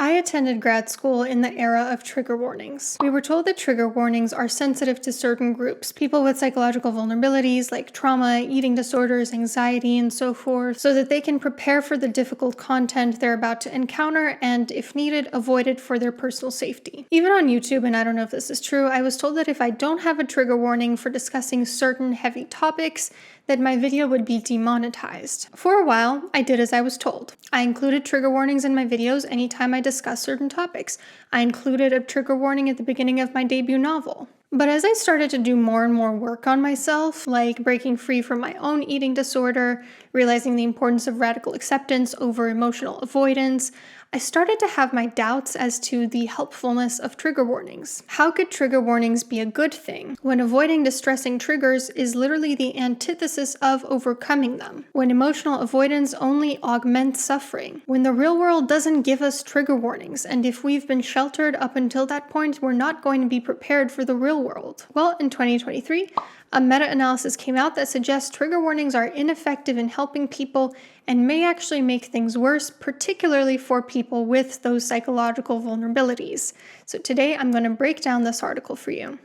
I attended grad school in the era of trigger warnings. We were told that trigger warnings are sensitive to certain groups, people with psychological vulnerabilities like trauma, eating disorders, anxiety, and so forth, so that they can prepare for the difficult content they're about to encounter and, if needed, avoid it for their personal safety. Even on YouTube, and I don't know if this is true, I was told that if I don't have a trigger warning for discussing certain heavy topics, that my video would be demonetized. For a while, I did as I was told. I included trigger warnings in my videos anytime I discussed certain topics. I included a trigger warning at the beginning of my debut novel. But as I started to do more and more work on myself, like breaking free from my own eating disorder, realizing the importance of radical acceptance over emotional avoidance, I started to have my doubts as to the helpfulness of trigger warnings. How could trigger warnings be a good thing when avoiding distressing triggers is literally the antithesis of overcoming them? When emotional avoidance only augments suffering? When the real world doesn't give us trigger warnings, and if we've been sheltered up until that point, we're not going to be prepared for the real world? Well, in 2023, a meta-analysis came out that suggests trigger warnings are ineffective in helping people and may actually make things worse, particularly for people with those psychological vulnerabilities. So today I'm going to break down this article for you.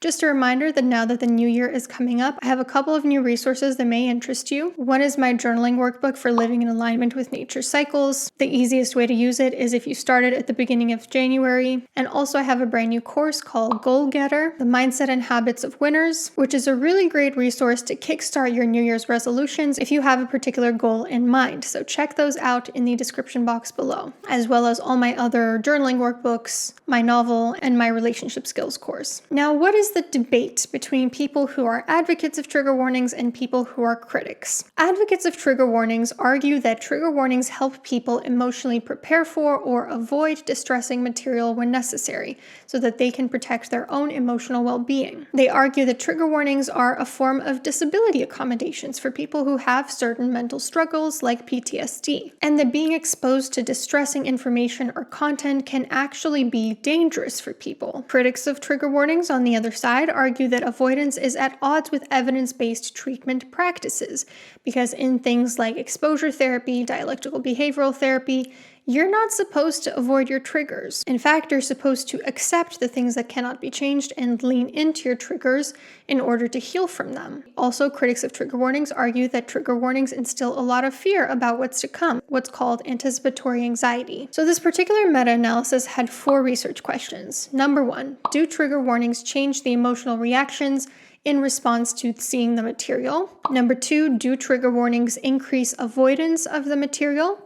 Just a reminder that now that the new year is coming up, I have a couple of new resources that may interest you. One is my journaling workbook for living in alignment with nature's cycles. The easiest way to use it is if you started at the beginning of January. And also I have a brand new course called Goal Getter, the Mindset and Habits of Winners, which is a really great resource to kickstart your New Year's resolutions if you have a particular goal in mind. So check those out in the description box below, as well as all my other journaling workbooks, my novel, and my relationship skills course. Now, what is the debate between people who are advocates of trigger warnings and people who are critics? Advocates of trigger warnings argue that trigger warnings help people emotionally prepare for or avoid distressing material when necessary, so that they can protect their own emotional well-being. They argue that trigger warnings are a form of disability accommodations for people who have certain mental struggles like PTSD, and that being exposed to distressing information or content can actually be dangerous for people. Critics of trigger warnings, on the other side, argue that avoidance is at odds with evidence-based treatment practices, because in things like exposure therapy, dialectical behavioral therapy, you're not supposed to avoid your triggers. In fact, you're supposed to accept the things that cannot be changed and lean into your triggers in order to heal from them. Also, critics of trigger warnings argue that trigger warnings instill a lot of fear about what's to come, what's called anticipatory anxiety. So this particular meta-analysis had 4 research questions. Number 1, do trigger warnings change the emotional reactions in response to seeing the material? Number 2, do trigger warnings increase avoidance of the material?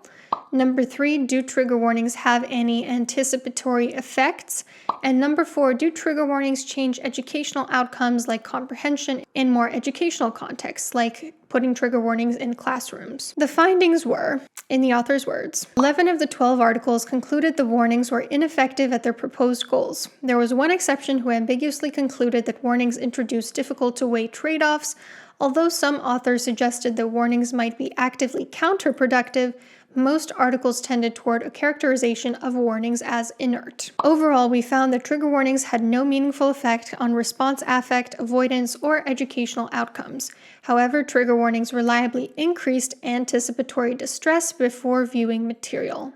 Number 3, do trigger warnings have any anticipatory effects? And number 4, do trigger warnings change educational outcomes like comprehension in more educational contexts, like putting trigger warnings in classrooms? The findings were, in the author's words, 11 of the 12 articles concluded the warnings were ineffective at their proposed goals. There was one exception who ambiguously concluded that warnings introduced difficult-to-weigh trade-offs. Although some authors suggested that warnings might be actively counterproductive, most articles tended toward a characterization of warnings as inert. Overall, we found that trigger warnings had no meaningful effect on response affect, avoidance, or educational outcomes. However, trigger warnings reliably increased anticipatory distress before viewing material.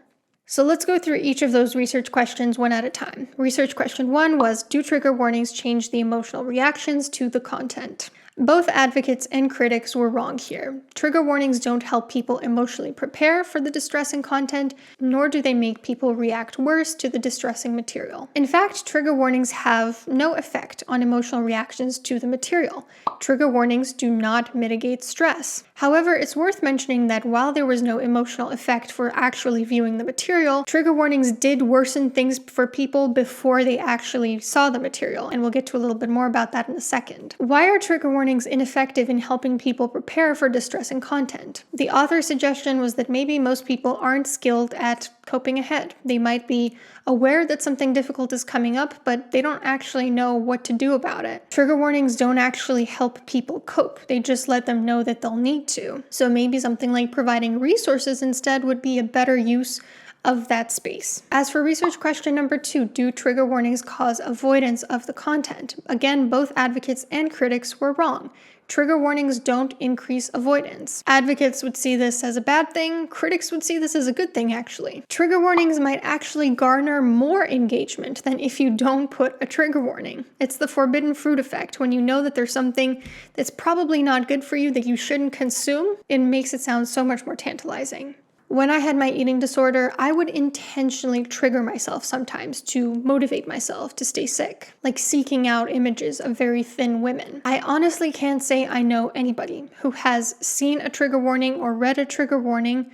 So let's go through each of those research questions one at a time. Research question 1 was, do trigger warnings change the emotional reactions to the content? Both advocates and critics were wrong here. Trigger warnings don't help people emotionally prepare for the distressing content, nor do they make people react worse to the distressing material. In fact, trigger warnings have no effect on emotional reactions to the material. Trigger warnings do not mitigate stress. However, it's worth mentioning that while there was no emotional effect for actually viewing the material, trigger warnings did worsen things for people before they actually saw the material, and we'll get to a little bit more about that in a second. Why are trigger warnings ineffective in helping people prepare for distressing content? The author's suggestion was that maybe most people aren't skilled at coping ahead. They might be aware that something difficult is coming up, but they don't actually know what to do about it. Trigger warnings don't actually help people cope. They just let them know that they'll need to. So maybe something like providing resources instead would be a better use of that space. As for research question number 2, do trigger warnings cause avoidance of the content? Again, both advocates and critics were wrong. Trigger warnings don't increase avoidance. Advocates would see this as a bad thing. Critics would see this as a good thing, actually. Trigger warnings might actually garner more engagement than if you don't put a trigger warning. It's the forbidden fruit effect. When you know that there's something that's probably not good for you that you shouldn't consume, it makes it sound so much more tantalizing. When I had my eating disorder, I would intentionally trigger myself sometimes to motivate myself to stay sick, like seeking out images of very thin women. I honestly can't say I know anybody who has seen a trigger warning or read a trigger warning,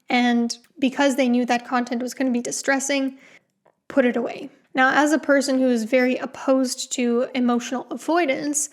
and because they knew that content was going to be distressing, put it away. Now, as a person who is very opposed to emotional avoidance,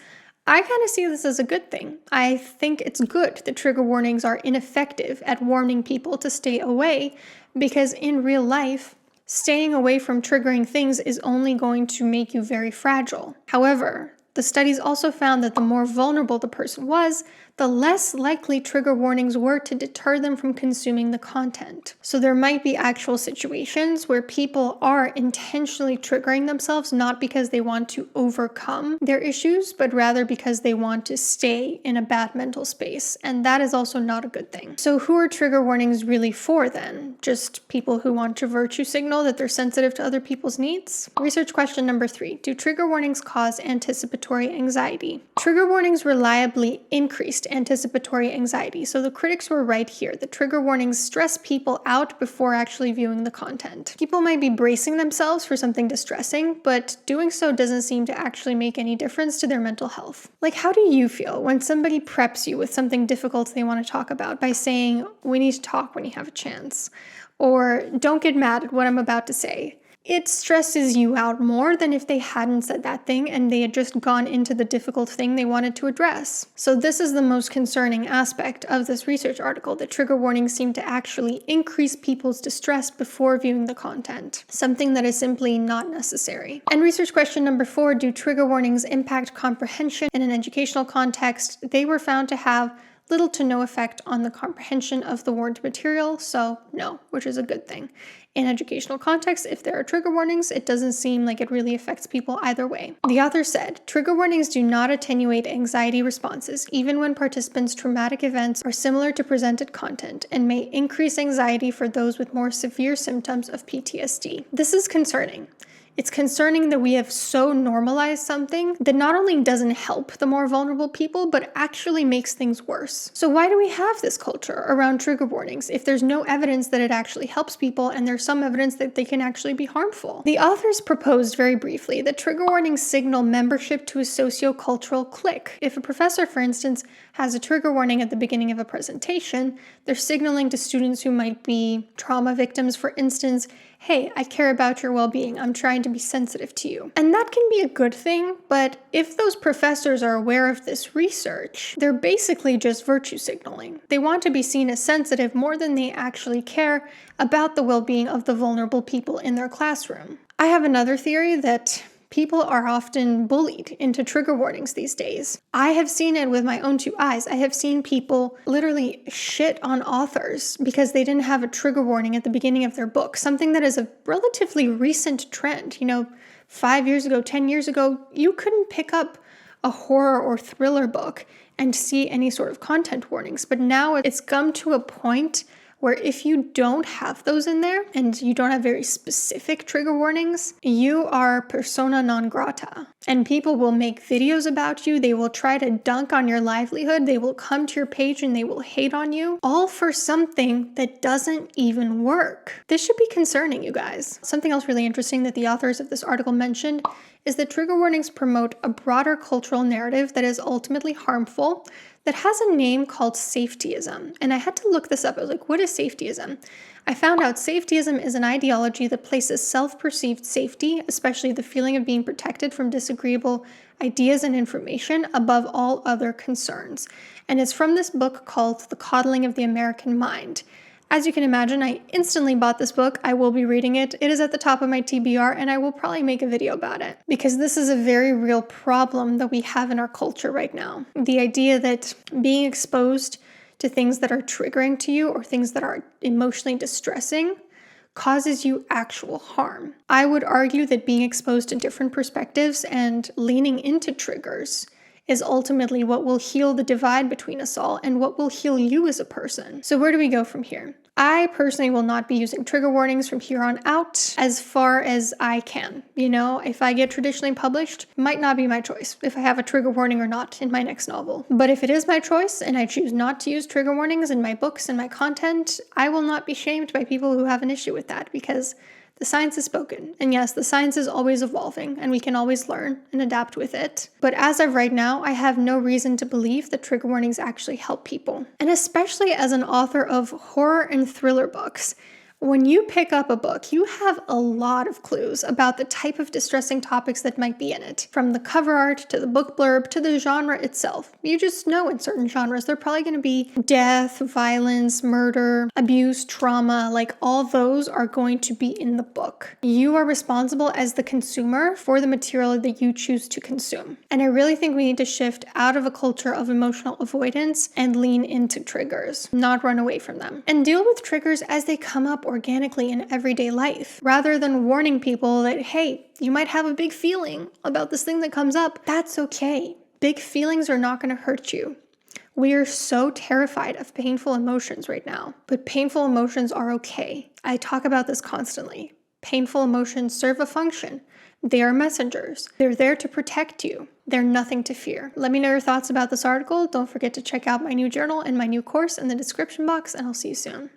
I kind of see this as a good thing. I think it's good that trigger warnings are ineffective at warning people to stay away, because in real life, staying away from triggering things is only going to make you very fragile. However, the studies also found that the more vulnerable the person was, the less likely trigger warnings were to deter them from consuming the content. So there might be actual situations where people are intentionally triggering themselves, not because they want to overcome their issues, but rather because they want to stay in a bad mental space. And that is also not a good thing. So who are trigger warnings really for then? Just people who want to virtue signal that they're sensitive to other people's needs? Research question number 3. Do trigger warnings cause anticipatory anxiety? Trigger warnings reliably increased anticipatory anxiety. So the critics were right here. The trigger warnings stress people out before actually viewing the content. People might be bracing themselves for something distressing, but doing so doesn't seem to actually make any difference to their mental health. Like, how do you feel when somebody preps you with something difficult they want to talk about by saying, "We need to talk when you have a chance," or "Don't get mad at what I'm about to say"? It stresses you out more than if they hadn't said that thing and they had just gone into the difficult thing they wanted to address. So this is the most concerning aspect of this research article, that trigger warnings seem to actually increase people's distress before viewing the content, something that is simply not necessary. And research question number 4, do trigger warnings impact comprehension in an educational context? They were found to have little to no effect on the comprehension of the warned material, so no, which is a good thing. In educational context, if there are trigger warnings, it doesn't seem like it really affects people either way. The author said, trigger warnings do not attenuate anxiety responses, even when participants' traumatic events are similar to presented content, and may increase anxiety for those with more severe symptoms of PTSD. This is concerning. It's concerning that we have so normalized something that not only doesn't help the more vulnerable people, but actually makes things worse. So why do we have this culture around trigger warnings if there's no evidence that it actually helps people and there's some evidence that they can actually be harmful? The authors proposed very briefly that trigger warnings signal membership to a sociocultural clique. If a professor, for instance, has a trigger warning at the beginning of a presentation, they're signaling to students who might be trauma victims, for instance, "Hey, I care about your well-being. I'm trying to be sensitive to you." And that can be a good thing, but if those professors are aware of this research, they're basically just virtue signaling. They want to be seen as sensitive more than they actually care about the well-being of the vulnerable people in their classroom. I have another theory that people are often bullied into trigger warnings these days. I have seen it with my own 2 eyes. I have seen people literally shit on authors because they didn't have a trigger warning at the beginning of their book, something that is a relatively recent trend. 5 years ago, 10 years ago, you couldn't pick up a horror or thriller book and see any sort of content warnings. But now it's come to a point where if you don't have those in there and you don't have very specific trigger warnings, you are persona non grata. And people will make videos about you. They will try to dunk on your livelihood. They will come to your page and they will hate on you, all for something that doesn't even work. This should be concerning, you guys. Something else really interesting that the authors of this article mentioned is that trigger warnings promote a broader cultural narrative that is ultimately harmful, that has a name called safetyism. And I had to look this up. I was like, what is safetyism? I found out safetyism is an ideology that places self-perceived safety, especially the feeling of being protected from disagreeable ideas and information, above all other concerns. And it's from this book called The Coddling of the American Mind. As you can imagine, I instantly bought this book. I will be reading it. It is at the top of my TBR, and I will probably make a video about it because this is a very real problem that we have in our culture right now. The idea that being exposed to things that are triggering to you or things that are emotionally distressing causes you actual harm. I would argue that being exposed to different perspectives and leaning into triggers is ultimately what will heal the divide between us all and what will heal you as a person. So where do we go from here? I personally will not be using trigger warnings from here on out as far as I can. If I get traditionally published, might not be my choice if I have a trigger warning or not in my next novel. But if it is my choice and I choose not to use trigger warnings in my books and my content, I will not be shamed by people who have an issue with that, because the science is spoken. And yes, the science is always evolving and we can always learn and adapt with it. But as of right now, I have no reason to believe that trigger warnings actually help people. And especially as an author of horror and thriller books, when you pick up a book, you have a lot of clues about the type of distressing topics that might be in it. From the cover art to the book blurb to the genre itself. You just know in certain genres they're probably going to be death, violence, murder, abuse, trauma, like all those are going to be in the book. You are responsible as the consumer for the material that you choose to consume. And I really think we need to shift out of a culture of emotional avoidance and lean into triggers, not run away from them. And deal with triggers as they come up organically in everyday life, rather than warning people that, hey, you might have a big feeling about this thing that comes up. That's okay. Big feelings are not going to hurt you. We are so terrified of painful emotions right now, but painful emotions are okay. I talk about this constantly. Painful emotions serve a function. They are messengers. They're there to protect you. They're nothing to fear. Let me know your thoughts about this article. Don't forget to check out my new journal and my new course in the description box, and I'll see you soon.